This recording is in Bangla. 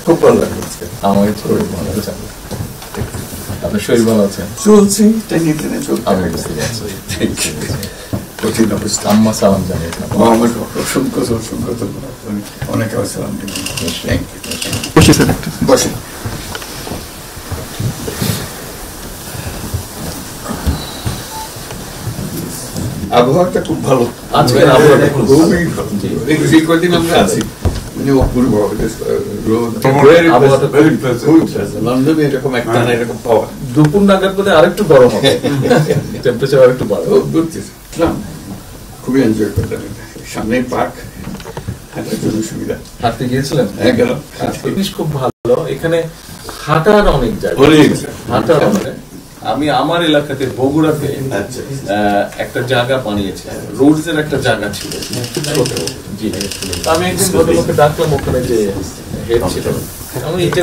খুব ভালো লাগলো আজকে। আমার শরীর ভালো আছে। আপনার শরীর ভালো আছে? চলছে, টেনে টেনে চলছে। আমি বুঝতে পারছি। কঠিন অবস্থা। আম্মা সালাম জানিয়েছেন। আমার অসংখ্য ধন্যবাদ। অনেক সালাম দিন। বসে স্যার একটা বসে। আবহাওয়াটা খুব ভালো, আজকে আবহাওয়াটা খুব ভালো। খুবই ভালো। এই কদিন আমরা আছি মানে অপূর্ব আবহাওয়াটা লন্ডনে এরকম একটা এরকম পাওয়া দুপুর নাগাদ বোধ আরেকটু গরম হবে, টেম্পারেচার আরেকটু বাড়বে। খুবই এনজয় করলাম। সামনে পার্ক, হাঁটার জন্য সুবিধা। হাঁটতে গিয়েছিলেন? হ্যাঁ গেলাম। জিনিস খুব ভালো, এখানে হাঁটার অনেক জায়গা, হাঁটার অনেক। আমি আমার এলাকাতে বগুড়াতে একটা জায়গা বানিয়েছি, রোডস এর একটা জায়গা ছিল ছোট। জি, আমি একদিন ভদ্রলোককে ডাকলাম, ওখানে যে হেড ছিল, আমি